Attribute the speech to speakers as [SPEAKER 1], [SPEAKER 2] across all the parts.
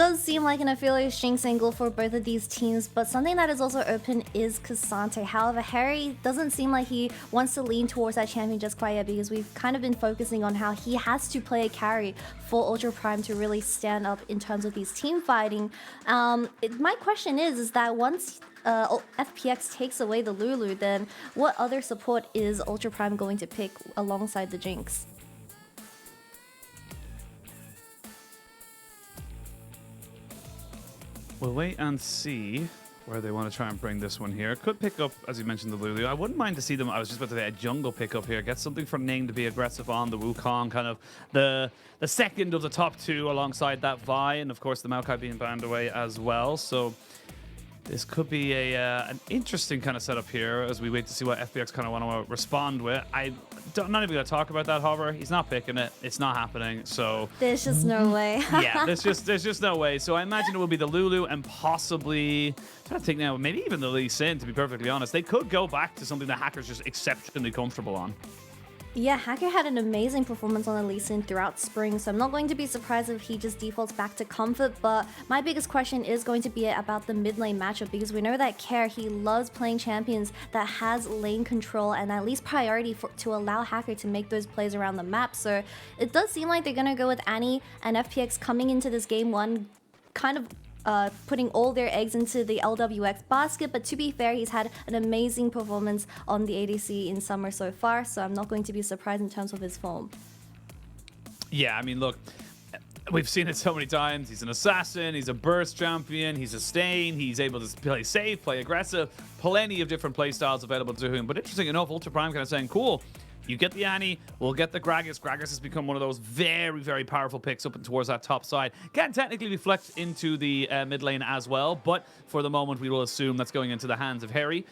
[SPEAKER 1] does seem like an affiliate Jinx angle for both of these teams, but something that is also open is K'Sante. However, Hery doesn't seem like he wants to lean towards that champion just quite yet, because we've kind of been focusing on how he has to play a carry for Ultra Prime to really stand up in terms of these team fighting. My question is that once FPX takes away the Lulu, then what other support is Ultra Prime going to pick alongside the Jinx?
[SPEAKER 2] We'll wait and see where they want to try and bring this one here. Could pick up, as you mentioned, the Lulu. I wouldn't mind to see them, I was just about to say, a jungle pickup here. Get something for Ning to be aggressive on the Wukong, kind of the second of the top two alongside that Vi, and of course the Maokai being banned away as well. So this could be an interesting kind of setup here as we wait to see what FPX kind of want to respond with. I'm not even going to talk about that, however. He's not picking it. It's not happening. So
[SPEAKER 1] there's just no way.
[SPEAKER 2] Yeah, there's just no way. So I imagine it will be the Lulu and possibly, I'm trying to think now, maybe even the Lee Sin, to be perfectly honest. They could go back to something that Hacker's just exceptionally comfortable on.
[SPEAKER 1] Yeah, Hacker had an amazing performance on the Lee Sin throughout spring, so I'm not going to be surprised if he just defaults back to comfort, but my biggest question is going to be about the mid lane matchup, because we know that Care, he loves playing champions that has lane control and at least priority to allow Hacker to make those plays around the map. So it does seem like they're going to go with Annie and FPX coming into this game one kind of putting all their eggs into the LWX basket, but to be fair, he's had an amazing performance on the ADC in summer so far, so I'm not going to be surprised in terms of his form.
[SPEAKER 2] Yeah, I mean, look, we've seen it so many times. He's an assassin, he's a burst champion, he's a stain, he's able to play safe, play aggressive, plenty of different play styles available to him. But interesting enough, Ultra Prime kind of saying, cool, you get the Annie, we'll get the Gragas. Gragas has become one of those very, very powerful picks up and towards that top side. Can technically reflect into the mid lane as well, but for the moment, we will assume that's going into the hands of Hery.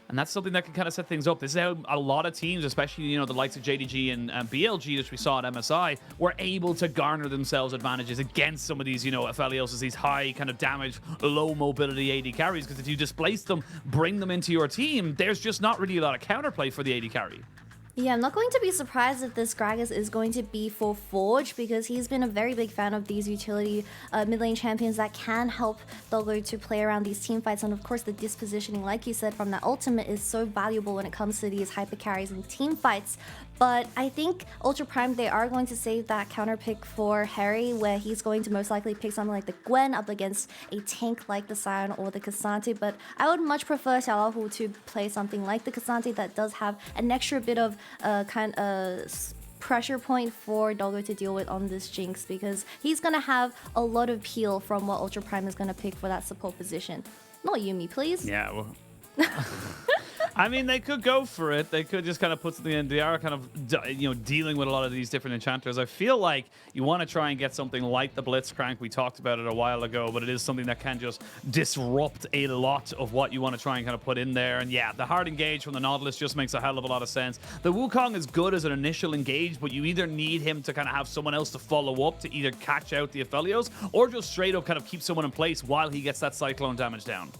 [SPEAKER 2] And that's something that can kind of set things up. This is how a lot of teams, especially, you know, the likes of JDG and BLG, which we saw at MSI, were able to garner themselves advantages against some of these, you know, Aphelios, these high kind of damage, low mobility AD carries. Because if you displace them, bring them into your team, there's just not really a lot of counterplay for the AD carry.
[SPEAKER 1] Yeah, I'm not going to be surprised if this Gragas is going to be for Forge, because he's been a very big fan of these utility mid lane champions that can help Doggo to play around these team fights. And of course, the dispositioning, like you said, from that ultimate is so valuable when it comes to these hyper carries and team fights. But I think Ultra Prime, they are going to save that counter pick for Hery, where he's going to most likely pick something like the Gwen up against a tank like the Sion or the K'Sante. But I would much prefer Xioalaohu to play something like the K'Sante that does have an extra bit of pressure point for Doggo to deal with on this Jinx, because he's going to have a lot of peel from what Ultra Prime is going to pick for that support position. Not Yuumi, please.
[SPEAKER 2] Yeah, well... I mean, they could go for it. They could just kind of put something in. They are kind of, you know, dealing with a lot of these different enchanters. I feel like you want to try and get something like the Blitzcrank. We talked about it a while ago, but it is something that can just disrupt a lot of what you want to try and kind of put in there. And yeah, the hard engage from the Nautilus just makes a hell of a lot of sense. The Wukong is good as an initial engage, but you either need him to kind of have someone else to follow up to either catch out the Aphelios or just straight up kind of keep someone in place while he gets that Cyclone damage down.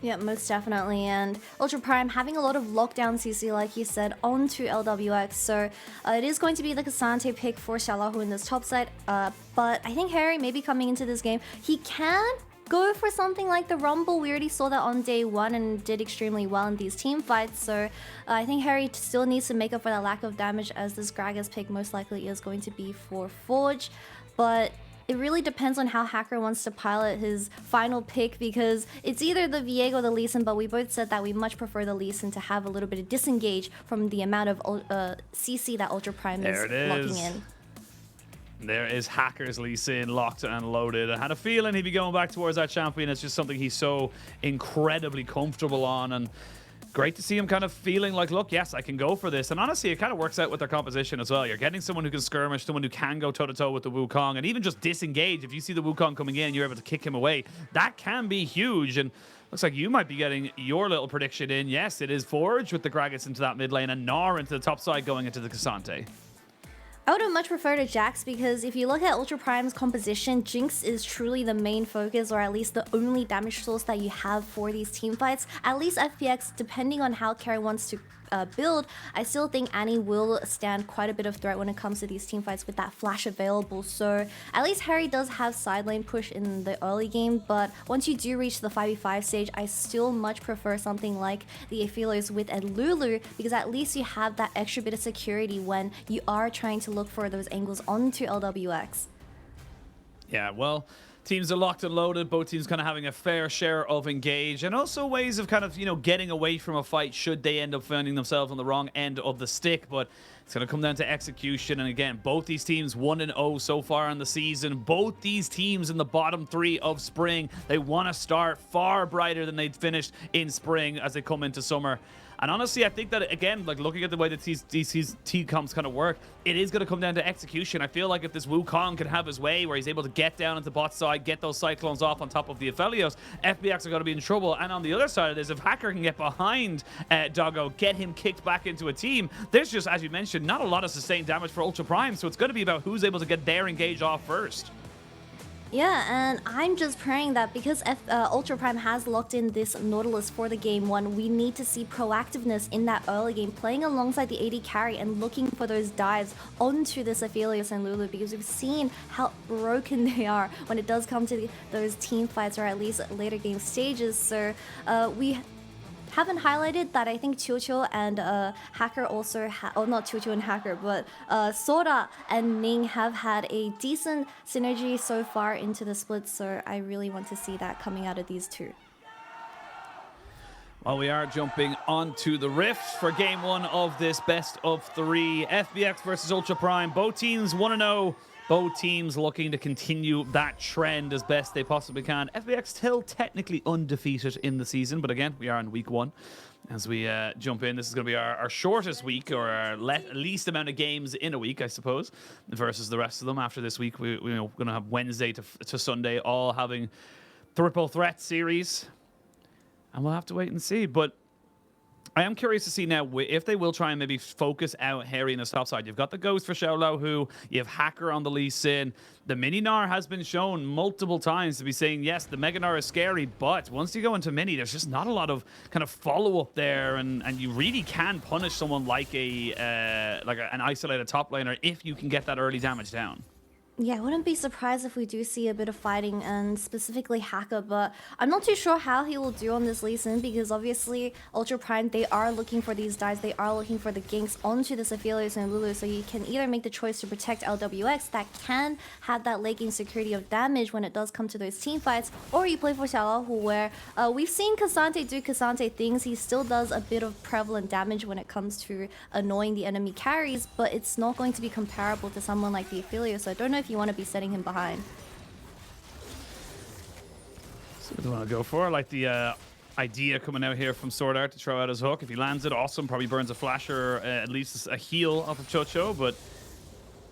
[SPEAKER 1] Yeah, most definitely. And Ultra Prime having a lot of lockdown CC, like you said, onto LWX. So it is going to be the K'Sante pick for Xioalaohu in this top side. But I think Hery may be coming into this game. He can go for something like the Rumble. We already saw that on day one and did extremely well in these team fights. So I think Hery still needs to make up for that lack of damage, as this Gragas pick most likely is going to be for Forge. But it really depends on how Hacker wants to pilot his final pick, because it's either the Viego or the Lee Sin, but we both said that we much prefer the Lee Sin to have a little bit of disengage from the amount of CC that Ultra Prime is locking in.
[SPEAKER 2] There is Hacker's Lee Sin locked and loaded. I had a feeling he'd be going back towards that champion. It's just something he's so incredibly comfortable on, and great to see him kind of feeling like, look, yes, I can go for this. And honestly, it kind of works out with their composition as well. You're getting someone who can skirmish, someone who can go toe-to-toe with the Wukong, and even just disengage. If you see the Wukong coming in, you're able to kick him away. That can be huge. And looks like you might be getting your little prediction in. Yes, it is Forge with the Gragas into that mid lane and Gnar into the top side going into the K'Sante.
[SPEAKER 1] I would have much preferred a Jax, because if you look at Ultra Prime's composition, Jinx is truly the main focus, or at least the only damage source that you have for these team fights. At least FPX, depending on how Carry wants to build, I still think Annie will stand quite a bit of threat when it comes to these team fights with that flash available. So at least Hery does have side lane push in the early game, but once you do reach the 5v5 stage, I still much prefer something like the Aphelios with a Lulu, because at least you have that extra bit of security when you are trying to look for those angles onto LWX.
[SPEAKER 2] Yeah, well, teams are locked and loaded. Both teams kind of having a fair share of engage, and also ways of kind of, you know, getting away from a fight should they end up finding themselves on the wrong end of the stick. But it's going to come down to execution. And again, both these teams 1-0 so far in the season. Both these teams in the bottom 3 of spring. They want to start far brighter than they'd finished in spring as they come into summer. And honestly, I think that, again, like looking at the way that these T-comps kind of work, it is going to come down to execution. I feel like if this Wukong can have his way, where he's able to get down into bot side, get those Cyclones off on top of the Aphelios, FPX are going to be in trouble. And on the other side of this, if Hacker can get behind Doggo, get him kicked back into a team, there's just, as you mentioned, not a lot of sustained damage for Ultra Prime. So it's going to be about who's able to get their engage off first.
[SPEAKER 1] Yeah, and I'm just praying that because Ultra Prime has locked in this Nautilus for the game 1, we need to see proactiveness in that early game, playing alongside the AD carry and looking for those dives onto this Aphelios and Lulu, because we've seen how broken they are when it does come to those team fights, or at least later game stages. So we haven't highlighted that I think QuiQiu and Hacker also, not QuiQiu and Hacker, but SwordArt and Ning have had a decent synergy so far into the split, so I really want to see that coming out of these two.
[SPEAKER 2] Well, we are jumping onto the Rift for game 1 of this best of 3. FPX versus Ultra Prime. Both teams 1-0. Both teams looking to continue that trend as best they possibly can. FPX still technically undefeated in the season, but again, we are in week 1. As we jump in, this is going to be our shortest week, or our least amount of games in a week, I suppose, versus the rest of them. After this week, we're going to have Wednesday to Sunday, all having triple threat series. And we'll have to wait and see. But I am curious to see now if they will try and maybe focus out Hery in the top side. You've got the Ghost for Xioalaohu, you have Hacker on the Lee Sin. The Mini Gnar has been shown multiple times to be saying, yes, the Mega Gnar is scary, but once you go into Mini, there's just not a lot of kind of follow-up there, and you really can punish someone like an isolated top laner if you can get that early damage down.
[SPEAKER 1] Yeah, I wouldn't be surprised if we do see a bit of fighting, and specifically Hacker, but I'm not too sure how he will do on this Lee Sin, because obviously Ultra Prime, they are looking for these dives, they are looking for the ganks onto the Aphelios and Lulu, so you can either make the choice to protect LWX that can have that late game security of damage when it does come to those team fights, or you play for Xioalaohu, where we've seen K'Sante do K'Sante things. He still does a bit of prevalent damage when it comes to annoying the enemy carries, but it's not going to be comparable to someone like the Aphelios, so I don't know if you want to be setting him behind.
[SPEAKER 2] So what do you want to go for? I like the idea coming out here from SwordArt to throw out his hook. If he lands it, awesome. Probably burns a flash or at least a heal off of Chocho, but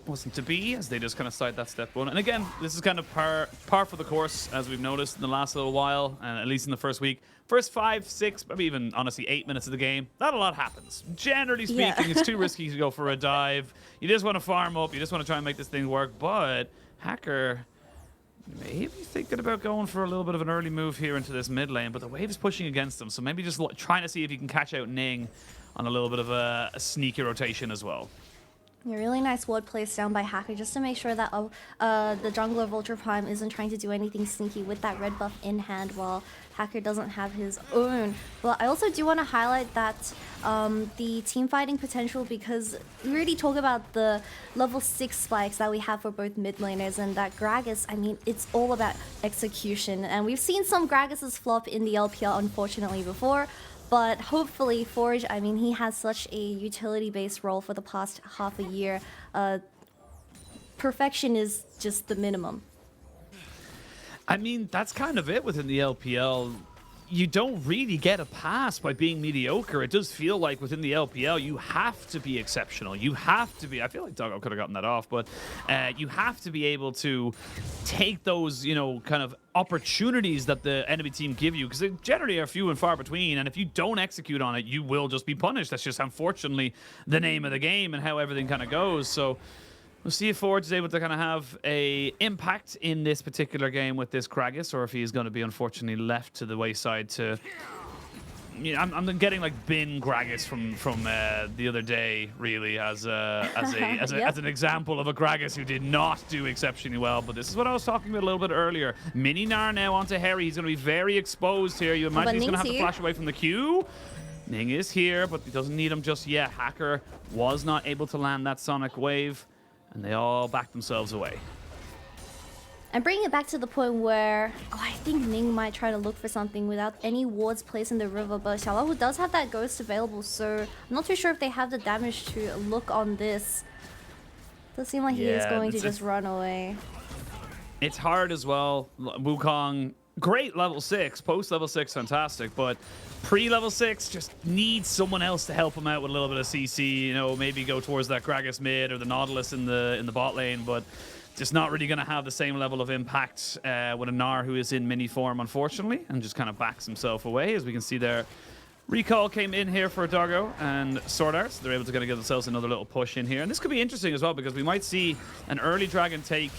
[SPEAKER 2] wasn't to be, as they just kind of side that step 1. And again, this is kind of par for the course, as we've noticed in the last little while, and at least in the first week. First 5, 6, maybe even honestly 8 minutes of the game, not a lot happens. Generally speaking, it's too risky to go for a dive. You just want to farm up, you just want to try and make this thing work, but Hacker maybe thinking about going for a little bit of an early move here into this mid lane, but the wave is pushing against them, so maybe just trying to see if you can catch out Ning on a little bit of a sneaky rotation as well.
[SPEAKER 1] Yeah, really nice ward place down by Hacker, just to make sure that the jungler of Ultra Prime isn't trying to do anything sneaky with that red buff in hand, while Hacker doesn't have his own. But I also do want to highlight that the team fighting potential, because we already talk about the level 6 spikes that we have for both mid laners, and that Gragas, I mean, it's all about execution. And we've seen some Gragases flop in the LPL, unfortunately, before. But hopefully Forge, I mean, he has such a utility-based role for the past half a year. Perfection is just the minimum.
[SPEAKER 2] I mean, that's kind of it within the LPL. You don't really get a pass by being mediocre. It does feel like within the LPL, you have to be exceptional. You have to be, I feel like Doggo could have gotten that off, but you have to be able to take those, you know, kind of opportunities that the enemy team give you, because they generally are few and far between, and if you don't execute on it, you will just be punished. That's just unfortunately the name of the game and how everything kind of goes. So we'll see if Forge is able to kind of have a impact in this particular game with this Gragas, or if he is going to be unfortunately left to the wayside to I'm getting like bin Gragas from the other day, really, as an example of a Gragas who did not do exceptionally well. But this is what I was talking about a little bit earlier. Mini Gnar now onto Hery. He's going to be very exposed here. You imagine he's going to have to flash away from the Q. Ning is here, but he doesn't need him just yet. Hacker was not able to land that Sonic Wave, and they all backed themselves away.
[SPEAKER 1] And bringing it back to the point where I think Ning might try to look for something without any wards placed in the river, but Xioalaohu does have that ghost available, so I'm not too sure if they have the damage to look on this. Does seem like he is going to just run away.
[SPEAKER 2] It's hard as well. Wukong, great level 6, post level 6, fantastic, but pre-level 6 just needs someone else to help him out with a little bit of CC, you know, maybe go towards that Gragas mid or the Nautilus in the bot lane, but just not really going to have the same level of impact with a Gnar who is in mini form, unfortunately, and just kind of backs himself away. As we can see there, Recall came in here for Doggo and SwordArt. So they're able to kind of give themselves another little push in here. And this could be interesting as well, because we might see an early Dragon take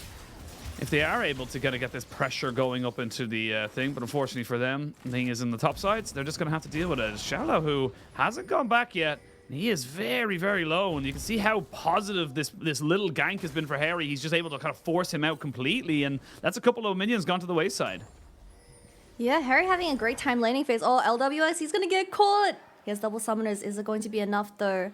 [SPEAKER 2] if they are able to kind of get this pressure going up into the thing. But unfortunately for them, Ning is in the top side, so they're just going to have to deal with it. Xioalaohu, who hasn't gone back yet, he is very, very low, and you can see how positive this little gank has been for Hery. He's just able to kind of force him out completely, and that's a couple of minions gone to the wayside.
[SPEAKER 1] Yeah, Hery having a great time laning phase. Oh, LWX, he's going to get caught. He has double summoners. Is it going to be enough, though?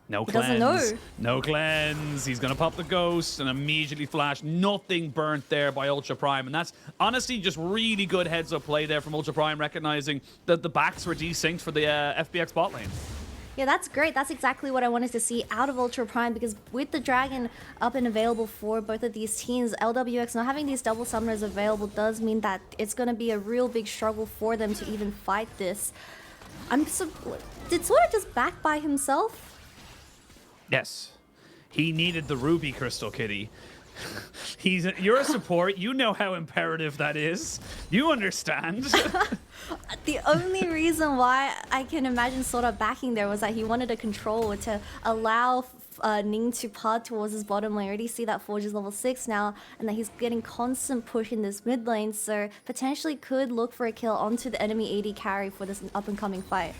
[SPEAKER 2] No
[SPEAKER 1] he
[SPEAKER 2] cleanse.
[SPEAKER 1] doesn't know.
[SPEAKER 2] No cleanse. He's going to pop the ghost and immediately flash. Nothing burnt there by Ultra Prime. And that's honestly just really good heads-up play there from Ultra Prime, recognizing that the backs were desynced for the FPX bot lane.
[SPEAKER 1] Yeah, that's great. That's exactly what I wanted to see out of Ultra Prime, because with the Dragon up and available for both of these teams, LWX not having these double summoners available does mean that it's going to be a real big struggle for them to even fight this. Did SwordArt just back by himself?
[SPEAKER 2] Yes. He needed the Ruby Crystal Kitty. You're a support. You know how imperative that is. You understand.
[SPEAKER 1] The only reason why I can imagine SwordArt backing there was that he wanted a control to allow Ning to pod towards his bottom lane. I already see that Forge is level 6 now, and that he's getting constant push in this mid lane, so potentially could look for a kill onto the enemy AD carry for this up-and-coming fight.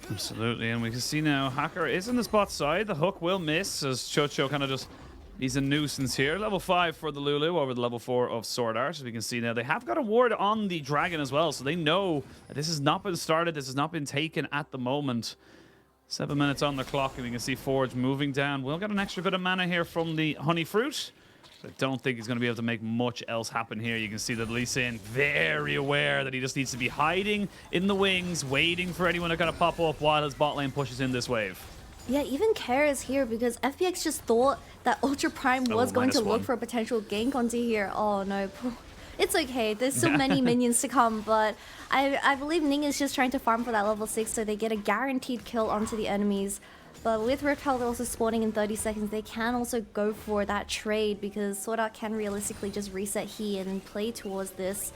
[SPEAKER 2] Absolutely, and we can see now Hacker is in the spot side. The hook will miss as Chocho kind of just... He's a nuisance here. Level 5 for the Lulu over the level 4 of SwordArt. As we can see now, they have got a ward on the Dragon as well, so they know that this has not been started. This has not been taken at the moment. 7 minutes on the clock, and we can see Forge moving down. We'll get an extra bit of mana here from the Honey Fruit. I don't think he's going to be able to make much else happen here. You can see that Lee Sin very aware that he just needs to be hiding in the wings, waiting for anyone to kind of pop up while his bot lane pushes in this wave.
[SPEAKER 1] Yeah, even Care is here because FPX just thought that Ultra Prime was going to look for a potential gank onto here. Oh no, it's okay. There's still many minions to come, but I believe Ning is just trying to farm for that level 6 so they get a guaranteed kill onto the enemies. But with Rift Herald also spawning in 30 seconds, they can also go for that trade because SwordArt can realistically just reset He and play towards this.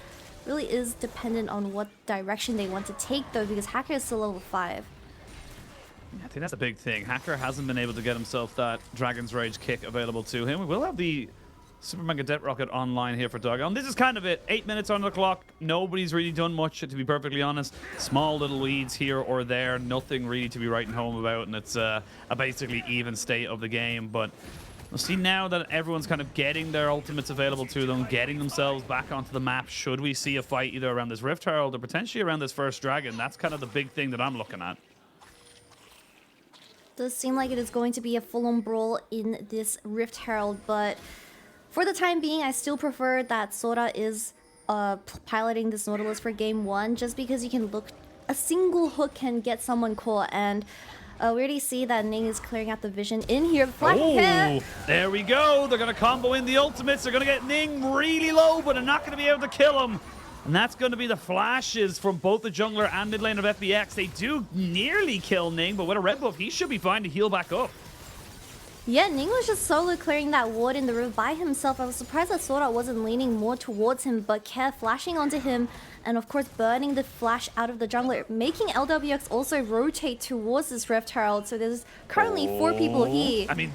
[SPEAKER 1] Really is dependent on what direction they want to take though, because Hacker is still level 5.
[SPEAKER 2] I think that's a big thing. Hacker hasn't been able to get himself that Dragon's Rage kick available to him. We will have the Super Mega Det Rocket online here for Doggo. And this is kind of it. 8 minutes on the clock. Nobody's really done much, to be perfectly honest. Small little weeds here or there. Nothing really to be writing home about. And it's a basically even state of the game. But we'll see now that everyone's kind of getting their ultimates available to them, getting themselves back onto the map. Should we see a fight either around this Rift Herald or potentially around this first Dragon? That's kind of the big thing that I'm looking at.
[SPEAKER 1] Does seem like it is going to be a full-on brawl in this Rift Herald, but for the time being, I still prefer that SwordArt is piloting this Nautilus for game 1, just because you can look, a single hook can get someone caught, and we already see that Ning is clearing out the vision in here.
[SPEAKER 2] There we go. They're going to combo in the ultimates. They're going to get Ning really low, but they're not going to be able to kill him. And that's going to be the flashes from both the jungler and mid lane of FPX. They do nearly kill Ning, but with a red buff, he should be fine to heal back up.
[SPEAKER 1] Yeah, Ning was just solo clearing that ward in the river by himself. I was surprised that SwordArt wasn't leaning more towards him, but Care flashing onto him, and of course burning the flash out of the jungler, making LWX also rotate towards this Rift Herald. So there's currently 4 people here.
[SPEAKER 2] I mean,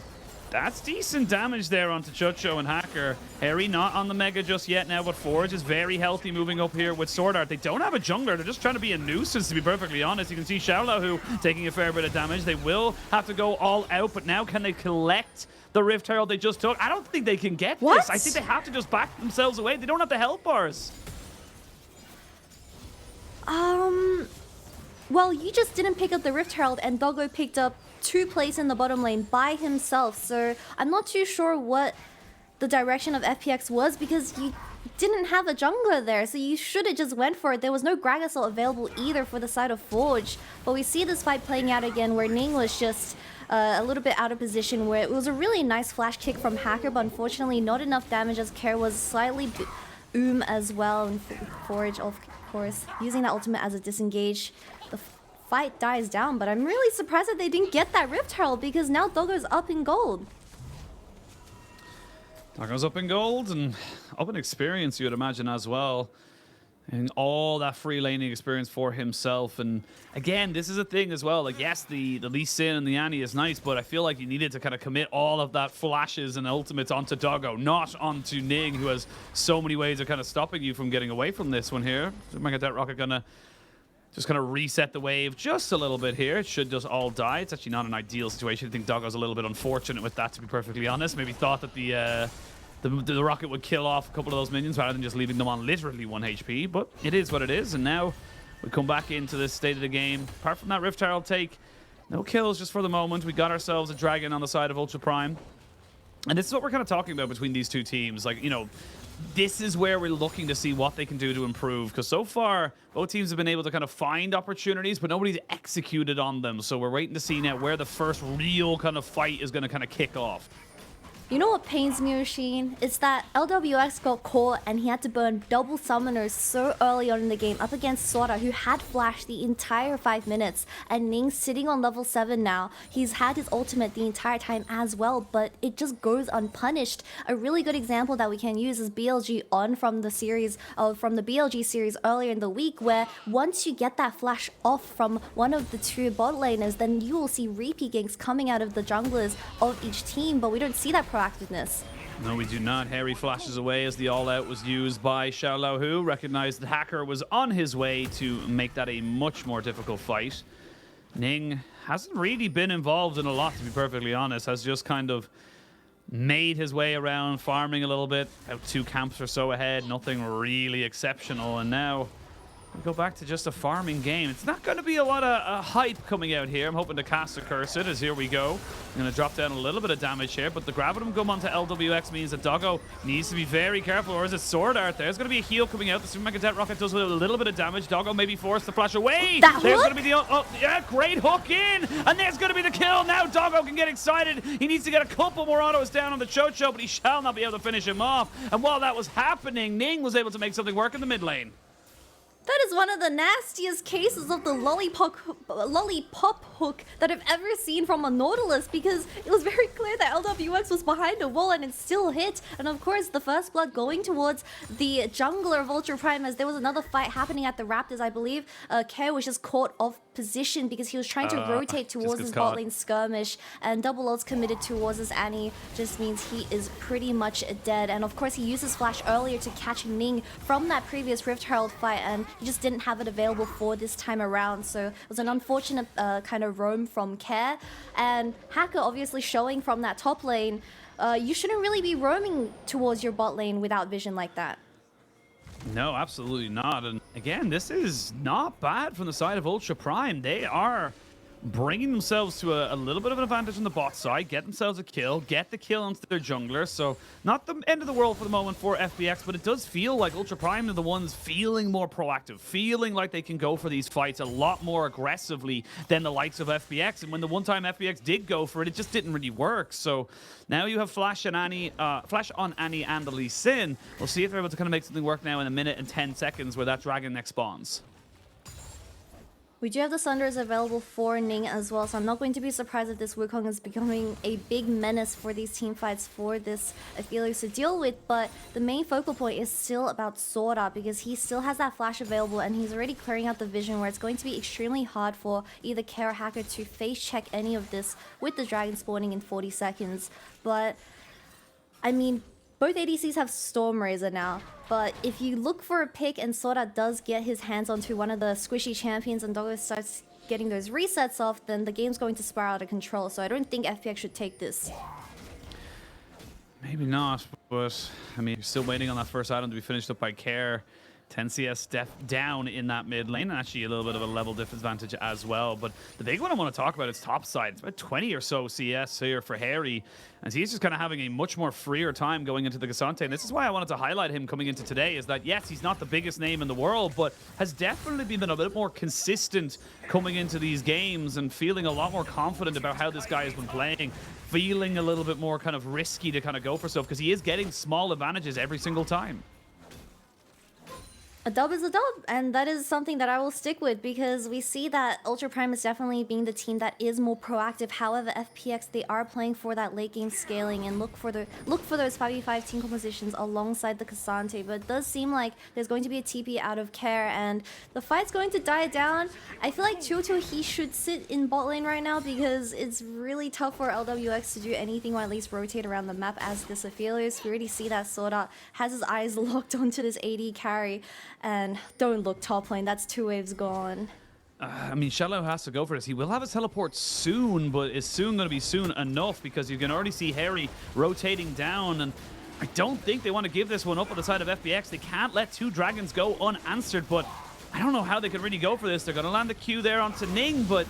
[SPEAKER 2] That's decent damage there onto Chucho and Hacker. Hery not on the Mega just yet now, but Forge is very healthy moving up here with SwordArt. They don't have a jungler. They're just trying to be a nuisance, to be perfectly honest. You can see Xioalaohu taking a fair bit of damage. They will have to go all out, but now can they collect the Rift Herald they just took? I don't think they can get this. I think they have to just back themselves away. They don't have the health bars.
[SPEAKER 1] Well, you just didn't pick up the Rift Herald, and Doggo picked up 2 plays in the bottom lane by himself. So I'm not too sure what the direction of FPX was, because you didn't have a jungler there. So you should have just went for it. There was no Gragasol available either for the side of Forge. But we see this fight playing out again where Ning was just a little bit out of position, where it was a really nice flash kick from Hacker, but unfortunately not enough damage as Care was slightly as well. And Forge, of course, using that ultimate as a disengage. The fight dies down, but I'm really surprised that they didn't get that Rift Herald, because now Doggo's up in gold.
[SPEAKER 2] Doggo's up in gold and up in experience, you would imagine, as well. And all that free laning experience for himself. And again, this is a thing as well. Like, yes, the Lee Sin and the Annie is nice, but I feel like you needed to kind of commit all of that flashes and ultimates onto Doggo, not onto Ning, who has so many ways of kind of stopping you from getting away from this one here. So Mega Death Rocket gonna just kind of reset the wave just a little bit here. It should just all die. It's actually not an ideal situation. I think Doggo's a little bit unfortunate with that, to be perfectly honest. Maybe thought that the rocket would kill off a couple of those minions rather than just leaving them on literally 1 HP. But it is what it is. And now we come back into this state of the game. Apart from that Rift Herald take, no kills just for the moment. We got ourselves a dragon on the side of Ultra Prime. And this is what we're kind of talking about between these two teams. Like, you know, this is where we're looking to see what they can do to improve, because so far both teams have been able to kind of find opportunities, but nobody's executed on them. So we're waiting to see now where the first real kind of fight is going to kind of kick off.
[SPEAKER 1] You know what pains me, Oisin? It's that LWX got caught and he had to burn double summoners so early on in the game up against SwordArt, who had flashed the entire 5 minutes. And Ning's sitting on level 7 now. He's had his ultimate the entire time as well, but it just goes unpunished. A really good example that we can use is BLG on from the series, from the BLG series earlier in the week, where once you get that flash off from one of the 2 bot laners, then you will see repeat ganks coming out of the junglers of each team, but we don't see that proactiveness.
[SPEAKER 2] No, we do not. Hery flashes away as the all-out was used by Xioalaohu. Recognized that Hacker was on his way to make that a much more difficult fight. Ning hasn't really been involved in a lot, to be perfectly honest. Has just kind of made his way around, farming a little bit. About 2 camps or so ahead. Nothing really exceptional. And now we go back to just a farming game. It's not going to be a lot of hype coming out here. I'm hoping to cast a curse it, as here we go. I'm going to drop down a little bit of damage here, but the Gravitum Gum onto LWX means that Doggo needs to be very careful, or is it SwordArt? There's going to be a heal coming out. The Super Mega Jet Rocket does a little bit of damage. Doggo may be forced to flash away.
[SPEAKER 1] That
[SPEAKER 2] there's
[SPEAKER 1] hook?
[SPEAKER 2] going to be the... Oh, yeah, great hook in! And there's going to be the kill. Now Doggo can get excited. He needs to get a couple more autos down on the Chocho, but he shall not be able to finish him off. And while that was happening, Ning was able to make something work in the mid lane.
[SPEAKER 1] That is one of the nastiest cases of the lollipop hook that I've ever seen from a Nautilus, because it was very clear that LWX was behind a wall and it still hit. And of course, the first blood going towards the jungler of Ultra Prime, as there was another fight happening at the Raptors, I believe. Care was just caught off position because he was trying to rotate towards his bot lane skirmish, and double ults committed towards his Annie just means he is pretty much dead. And of course, he used his flash earlier to catch Ning from that previous Rift Herald fight, and he just didn't have it available for this time around. So it was an unfortunate kind of roam from Care. And Hacker obviously showing from that top lane, you shouldn't really be roaming towards your bot lane without vision like that.
[SPEAKER 2] No, absolutely not. And again, this is not bad from the side of Ultra Prime. They are bringing themselves to a little bit of an advantage on the bot side, get themselves a kill, get the kill onto their jungler. So not the end of the world for the moment for FPX, but it does feel like Ultra Prime are the ones feeling more proactive, feeling like they can go for these fights a lot more aggressively than the likes of FPX. And when the one time FPX did go for it, it just didn't really work. So now you have Flash on Annie and the Lee Sin. We'll see if they're able to kind of make something work now in 1 minute and 10 seconds where that dragon next spawns.
[SPEAKER 1] We do have the Sunders available for Ning as well, so I'm not going to be surprised if this Wukong is becoming a big menace for these team fights for this Aphelios to deal with, but the main focal point is still about SwordArt because he still has that flash available and he's already clearing out the vision where it's going to be extremely hard for either Care or Hacker to face check any of this with the Dragon spawning in 40 seconds. But, I mean, both ADCs have Storm Razor now, but if you look for a pick and SwordArt does get his hands onto one of the squishy champions and Doggo starts getting those resets off, then the game's going to spiral out of control. So I don't think FPX should take this.
[SPEAKER 2] Maybe not, but I mean, you're still waiting on that first item to be finished up by Care. 10 CS down in that mid lane, and actually a little bit of a level disadvantage as well. But the big one I want to talk about is top side. It's about 20 or so CS here for Hery, and he's just kind of having a much more freer time going into the Gasante. And this is why I wanted to highlight him coming into today, is that yes, he's not the biggest name in the world, but has definitely been a bit more consistent coming into these games and feeling a lot more confident about how this guy has been playing, feeling a little bit more kind of risky to kind of go for stuff because he is getting small advantages every single time.
[SPEAKER 1] A dub is a dub, and that is something that I will stick with because we see that Ultra Prime is definitely being the team that is more proactive. However, FPX, they are playing for that late game scaling and look for those 5v5 team compositions alongside the Cassante. But it does seem like there's going to be a TP out of Care, and the fight's going to die down. I feel like QuiQiu, he should sit in bot lane right now because it's really tough for LWX to do anything or at least rotate around the map as this Aphelios. We already see that SwordArt has his eyes locked onto this AD carry. And don't look top lane, that's 2 waves gone.
[SPEAKER 2] I mean, Xioalaohu has to go for this. He will have his teleport soon, but it's soon going to be soon enough because you can already see Hery rotating down, and I don't think they want to give this one up on the side of FPX. They can't let 2 dragons go unanswered, but I don't know how they could really go for this. They're going to land the Q there onto Ning, but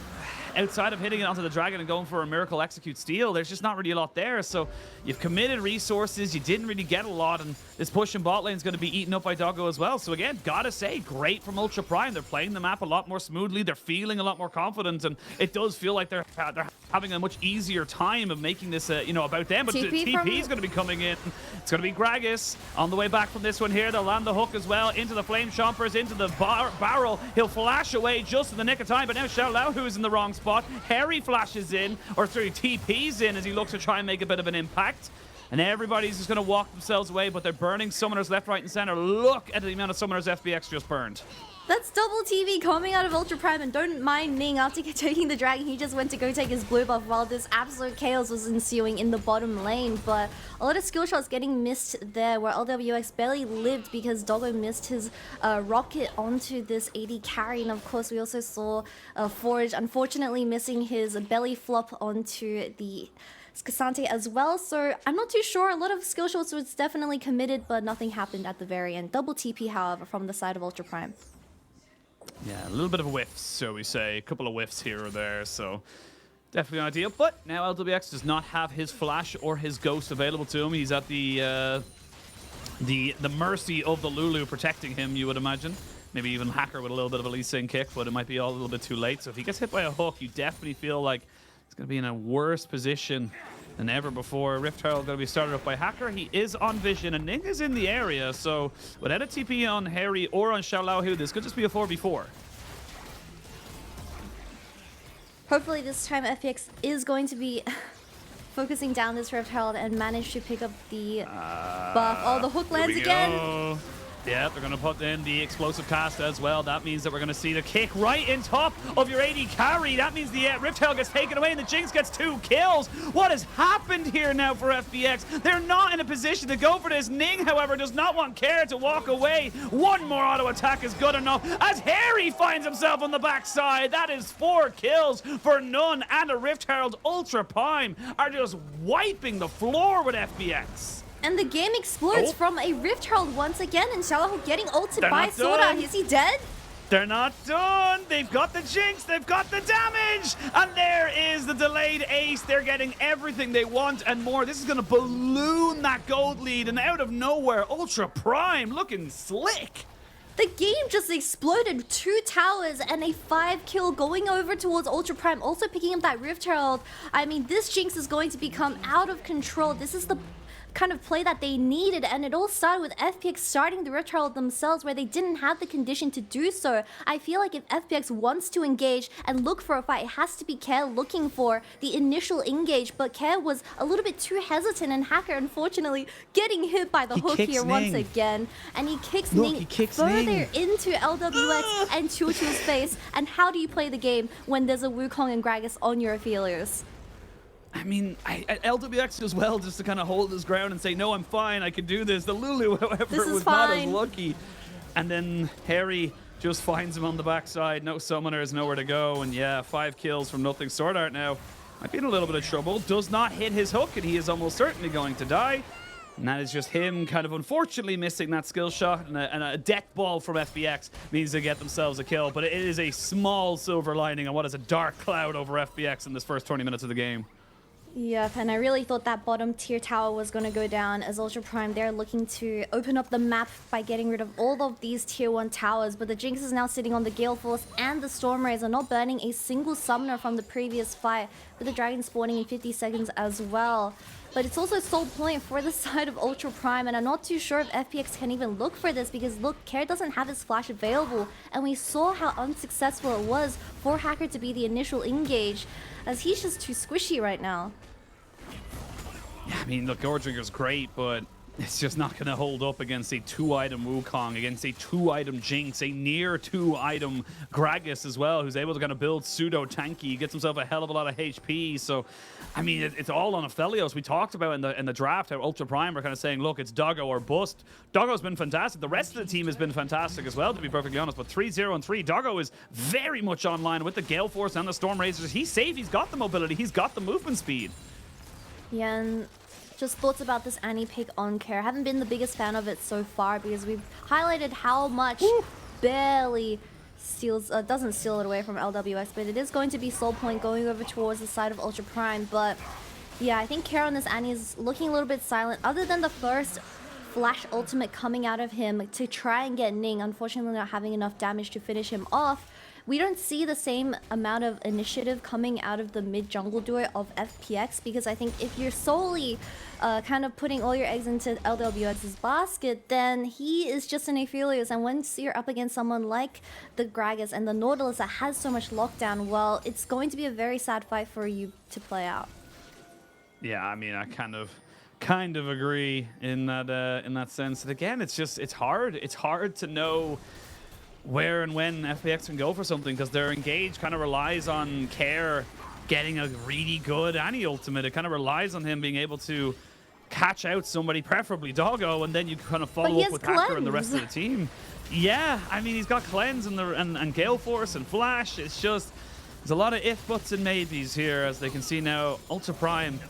[SPEAKER 2] outside of hitting it onto the dragon and going for a miracle execute steal, there's just not really a lot there. So you've committed resources, you didn't really get a lot, and this push in bot lane is going to be eaten up by Doggo as well. So again, gotta say, great from Ultra Prime. They're playing the map a lot more smoothly, they're feeling a lot more confident, and it does feel like they're having a much easier time of making this about them. But TP is going to be coming in. It's going to be Gragas on the way back from this one here. They'll land the hook as well into the Flame Chompers, into the barrel. He'll flash away just in the nick of time, but now Xioalaohu is in the wrong spot. Hery flashes in, or sorry, TP's in as he looks to try and make a bit of an impact. And everybody's just going to walk themselves away, but they're burning summoners left, right, and center. Look at the amount of summoners FPX just burned.
[SPEAKER 1] That's double TV coming out of Ultra Prime, and don't mind Ning after taking the dragon. He just went to go take his blue buff while this absolute chaos was ensuing in the bottom lane. But a lot of skill shots getting missed there where LWX barely lived because Doggo missed his rocket onto this AD carry. And of course, we also saw Forge unfortunately missing his belly flop onto the Cassante as well. So I'm not too sure. A lot of skill shots was definitely committed, but nothing happened at the very end. Double TP, however, from the side of Ultra Prime.
[SPEAKER 2] Yeah, a little bit of a whiff, so we say. A couple of whiffs here or there, so definitely not ideal. But now LWX does not have his flash or his ghost available to him. He's at the mercy of the Lulu protecting him, you would imagine. Maybe even Hacker with a little bit of a Lee Sin kick, but it might be all a little bit too late. So if he gets hit by a hook, you definitely feel like he's going to be in a worse position than ever before. Rift Herald going to be started up by Hacker. He is on vision, and Ning is in the area. So without a TP on Hery or on Xioalaohu, this could just be a 4v4.
[SPEAKER 1] Hopefully this time FPX is going to be focusing down this Rift Herald and manage to pick up the buff. Oh, the hook lands again.
[SPEAKER 2] Yeah, they're going to put in the explosive cast as well. That means that we're going to see the kick right in top of your AD carry. That means the Rift Herald gets taken away and the Jinx gets 2 kills. What has happened here now for FPX? They're not in a position to go for this. Ning, however, does not want Care to walk away. One more auto attack is good enough as Hery finds himself on the backside. That is 4 kills for none, and a Rift Herald. Ultra Prime are just wiping the floor with FPX.
[SPEAKER 1] And the game explodes from a Rift Herald once again, and Xioalaohu getting ulted by SwordArt. Is he dead?
[SPEAKER 2] They're not done. They've got the Jinx. They've got the damage. And there is the delayed ace. They're getting everything they want and more. This is going to balloon that gold lead. And out of nowhere, Ultra Prime looking slick.
[SPEAKER 1] The game just exploded. 2 towers and a 5 kill going over towards Ultra Prime, also picking up that Rift Herald. I mean, this Jinx is going to become out of control. This is the kind of play that they needed, and it all started with FPX starting the retro themselves where they didn't have the condition to do so. I feel like if FPX wants to engage and look for a fight, it has to be Care looking for the initial engage, but Care was a little bit too hesitant, and Hacker unfortunately getting hit by the hook here once again, and he kicks Ning further into LWX and QuiQiu's face. And how do you play the game when there's a Wukong and Gragas on your Aphelios?
[SPEAKER 2] I mean, LWX as well, just to kind of hold his ground and say, no, I'm fine, I can do this. The Lulu, however, was not as lucky. And then Hery just finds him on the backside. No summoners, nowhere to go. And yeah, 5 kills from nothing. SwordArt now might be in a little bit of trouble. Does not hit his hook, and he is almost certainly going to die. And that is just him kind of unfortunately missing that skill shot, and a death ball from FPX means they get themselves a kill. But it is a small silver lining on what is a dark cloud over FPX in this first 20 minutes of the game.
[SPEAKER 1] Yep, and I really thought that bottom tier tower was going to go down, as Ultra Prime, they're looking to open up the map by getting rid of all of these tier 1 towers, but the Jinx is now sitting on the Gale Force, and the Storm Rays are not burning a single summoner from the previous fight, with the Dragon spawning in 50 seconds as well. But it's also sole point for the side of Ultra Prime, and I'm not too sure if FPX can even look for this, because look, Care doesn't have his flash available, and we saw how unsuccessful it was for Hacker to be the initial engage, as he's just too squishy right now.
[SPEAKER 2] Yeah, I mean, look, Gordringer's great, but it's just not going to hold up against a 2-item Wukong, against a 2-item Jinx, a near 2-item Gragas as well, who's able to kind of build pseudo-tanky. He gets himself a hell of a lot of HP, so, I mean, it's all on Aphelios. We talked about in the draft how Ultra Prime are kind of saying, look, it's Doggo or bust. Doggo's been fantastic. The rest of the team has been fantastic as well, to be perfectly honest, but 3-0 and 3. Doggo is very much online with the Gale Force and the Storm Razors. He's safe. He's got the mobility. He's got the movement speed.
[SPEAKER 1] Yeah, and just thoughts about this Annie pick on Care. I haven't been the biggest fan of it so far, because we've highlighted how much barely doesn't steal it away from LWX, but it is going to be soul point going over towards the side of Ultra Prime. But yeah, I think Care on this Annie is looking a little bit silent, other than the first flash ultimate coming out of him to try and get Ning, unfortunately not having enough damage to finish him off. We don't see the same amount of initiative coming out of the mid-jungle duo of FPX, because I think if you're solely kind of putting all your eggs into LWX's basket, then he is just an Aphelios, and once you're up against someone like the Gragas and the Nautilus that has so much lockdown, well, it's going to be a very sad fight for you to play out.
[SPEAKER 2] Yeah, I mean, I kind of agree in that sense. And again, it's hard to know where and when FPX can go for something, because their engage kind of relies on Care getting a really good Annie ultimate. It kind of relies on him being able to catch out somebody, preferably Doggo, and then you kind of follow up with Hacker and the rest of the team. Yeah, I mean, he's got Cleanse and Gale Force and Flash. It's just, there's a lot of if, buts, and maybes here, as they can see now. Ultra Prime,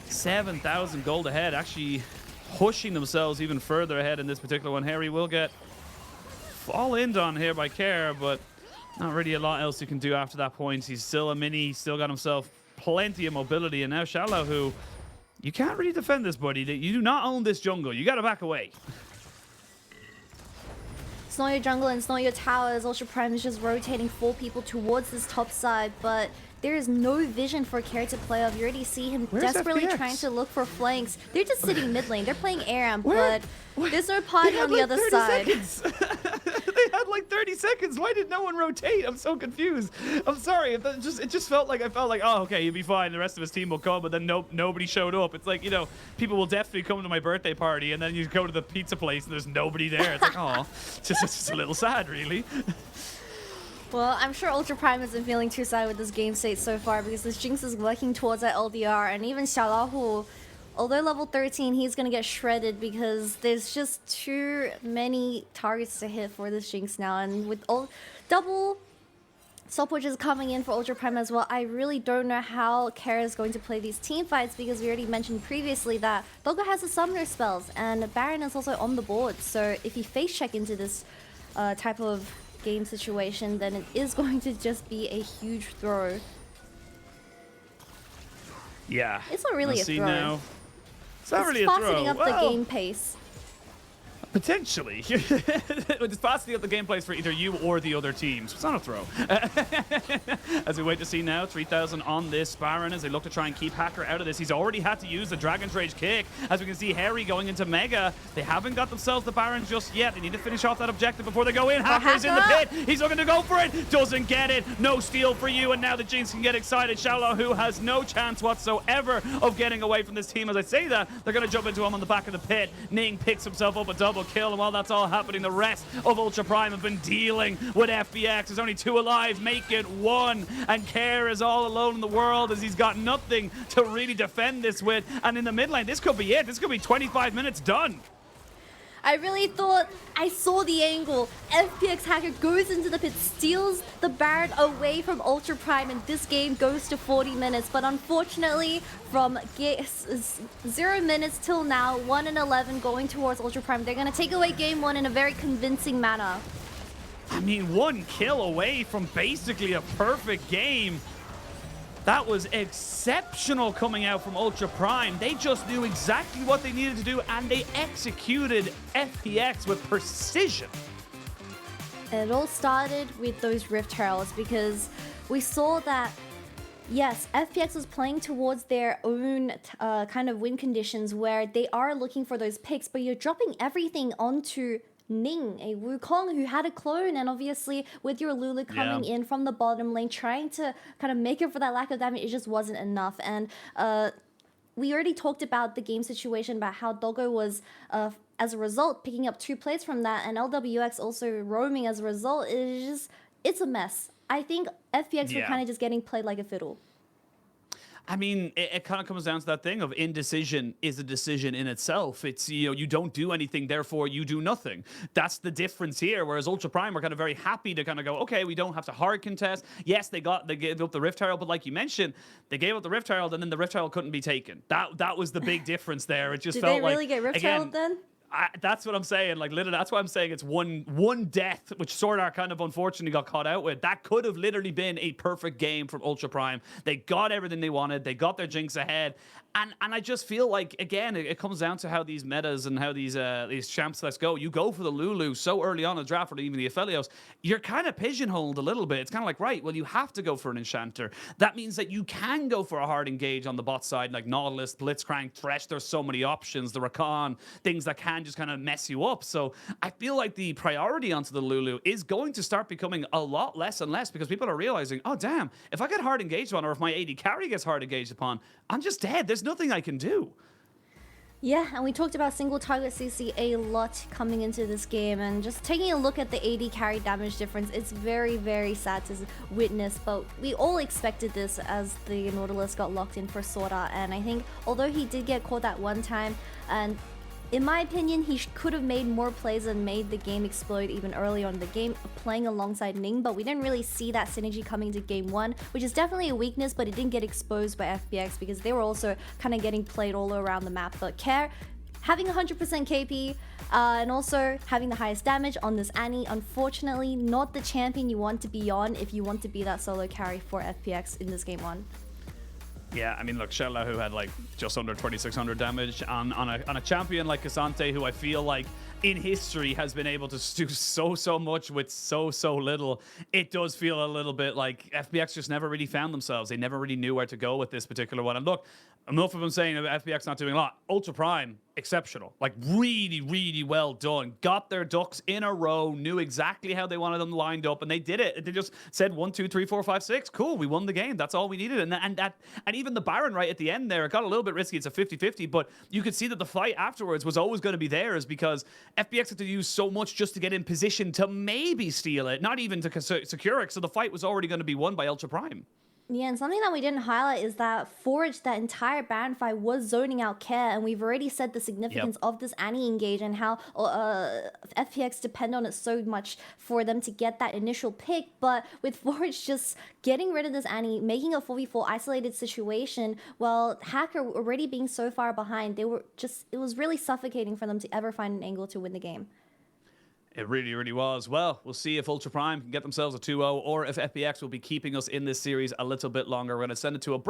[SPEAKER 2] 7,000 gold ahead, actually pushing themselves even further ahead in this particular one. Hery will get all in on here by Care, but not really a lot else you can do after that point. He's still a mini, he's still got himself plenty of mobility, and now Xioalaohu, you can't really defend this, buddy. You do not own this jungle. You got to back away.
[SPEAKER 1] It's not your jungle and it's not your towers. Ultra Prime is just rotating 4 people towards this top side, but there is no vision for Care to play off. You already see him desperately
[SPEAKER 2] FPX?
[SPEAKER 1] Trying to look for flanks. They're just sitting mid lane. They're playing ARAM, but there's no party on the other side.
[SPEAKER 2] They had like 30 seconds. Why did no one rotate? I'm so confused. I'm sorry. It just felt like, oh, okay, you'll be fine. The rest of his team will come, but then nobody showed up. It's like, you know, people will definitely come to my birthday party, and then you go to the pizza place and there's nobody there. It's like, oh, it's just a little sad, really.
[SPEAKER 1] Well, I'm sure Ultra Prime isn't feeling too sad with this game state so far, because this Jinx is working towards that LDR, and even Xioalaohu, although level 13, he's going to get shredded because there's just too many targets to hit for this Jinx now, and with double stopwages coming in for Ultra Prime as well, I really don't know how Care is going to play these team fights, because we already mentioned previously that Doggo has the summoner spells, and Baron is also on the board, so if you face check into this type of game situation, then it is going to just be a huge throw.
[SPEAKER 2] Yeah.
[SPEAKER 1] It's not really a throw.
[SPEAKER 2] Now. It's not really a throw.
[SPEAKER 1] It's fastening up the game pace.
[SPEAKER 2] Potentially. It's fascinating what the game plays for either you or the other teams. It's not a throw. As we wait to see now, 3,000 on this Baron as they look to try and keep Hacker out of this. He's already had to use the Dragon's Rage kick. As we can see, Hery going into Mega. They haven't got themselves the Baron just yet. They need to finish off that objective before they go in. Hacker's in the pit. He's looking to go for it. Doesn't get it. No steal for you. And now the Jinx can get excited. Xioalaohu has no chance whatsoever of getting away from this team. As I say that, they're going to jump into him on the back of the pit. Ning picks himself up a double kill, and while that's all happening, the rest of Ultra Prime have been dealing with FPX. There's only 2 alive, make it 1, and Care is all alone in the world as he's got nothing to really defend this with. And in the mid lane, this could be it. This could be 25 minutes done.
[SPEAKER 1] I really thought I saw the angle. FPX Hacker goes into the pit, steals the Baron away from Ultra Prime, and this game goes to 40 minutes. But unfortunately, from 0 minutes till now, 1 and 11 going towards Ultra Prime, they're going to take away game 1 in a very convincing manner.
[SPEAKER 2] I mean, 1 kill away from basically a perfect game. That was exceptional coming out from Ultra Prime. They just knew exactly what they needed to do, and they executed FPX with precision.
[SPEAKER 1] And it all started with those Rift Heralds, because we saw that, yes, FPX was playing towards their own kind of win conditions where they are looking for those picks, but you're dropping everything onto Ning, a Wukong who had a clone, and obviously with your Lulu coming in from the bottom lane, trying to kind of make up for that lack of damage, it just wasn't enough. And we already talked about the game situation, about how Doggo was, as a result, picking up 2 plays from that, and LWX also roaming as a result. It's a mess. I think FPX were kind of just getting played like a fiddle.
[SPEAKER 2] I mean, it kind of comes down to that thing of indecision is a decision in itself. It's, you know, you don't do anything, therefore you do nothing. That's the difference here. Whereas Ultra Prime were kind of very happy to kind of go, okay, we don't have to hard contest. Yes, they gave up the Rift Herald, but like you mentioned, they gave up the Rift Herald and then the Rift Herald couldn't be taken. That was the big difference there. It just felt like,
[SPEAKER 1] did they really get Rift Herald then?
[SPEAKER 2] That's what I'm saying. Like, literally, that's why I'm saying it's one death, which SwordArt kind of unfortunately got caught out with. That could have literally been a perfect game from Ultra Prime. They got everything they wanted. They got their Jinx ahead. And I just feel like, again, it comes down to how these metas and how these champs let's go. You go for the Lulu so early on in the draft, or even the Aphelios, you're kind of pigeonholed a little bit. It's kind of like, right, well, you have to go for an Enchanter. That means that you can go for a hard engage on the bot side, like Nautilus, Blitzcrank, Thresh. There's so many options. The Rakan, things that can just kind of mess you up. So I feel like the priority onto the Lulu is going to start becoming a lot less and less, because people are realizing, oh, damn, if I get hard engaged on, or if my AD carry gets hard engaged upon, I'm just dead. There's nothing I can do.
[SPEAKER 1] Yeah, and we talked about single target CC a lot coming into this game, and just taking a look at the AD carry damage difference, it's very, very sad to witness, but we all expected this as the Nautilus got locked in for SwordArt. And I think although he did get caught that one time, and in my opinion, he could have made more plays and made the game explode even earlier on in the game, playing alongside Ning, but we didn't really see that synergy coming to game 1, which is definitely a weakness, but it didn't get exposed by FPX because they were also kind of getting played all around the map. But Care, having 100% KP, and also having the highest damage on this Annie, unfortunately not the champion you want to be on if you want to be that solo carry for FPX in this game 1.
[SPEAKER 2] Yeah, I mean, look, Xioalaohu had like just under 2,600 damage on a champion like Cassante, who I feel like in history has been able to do so much with so little. It does feel a little bit like FPX just never really found themselves. They never really knew where to go with this particular one. And look, enough of them saying FPX not doing a lot. Ultra Prime, exceptional. Like, really well done. Got their ducks in a row, knew exactly how they wanted them lined up, and they did it. They just said 1, 2, 3, 4, 5, 6. Cool, we won the game. That's all we needed. And even the Baron right at the end there, it got a little bit risky. It's a 50-50, but you could see that the fight afterwards was always going to be theirs, because FPX had to use so much just to get in position to maybe steal it, not even to secure it. So the fight was already going to be won by Ultra Prime.
[SPEAKER 1] Yeah, and something that we didn't highlight is that Forge, that entire Baron fight, was zoning out Care, and we've already said the significance of this Annie engage and how FPX depend on it so much for them to get that initial pick. But with Forge just getting rid of this Annie, making a 4v4 isolated situation, well, Hacker already being so far behind, it was really suffocating for them to ever find an angle to win the game.
[SPEAKER 2] It really was. Well, we'll see if Ultra Prime can get themselves a 2-0, or if FPX will be keeping us in this series a little bit longer. We're going to send it to a break.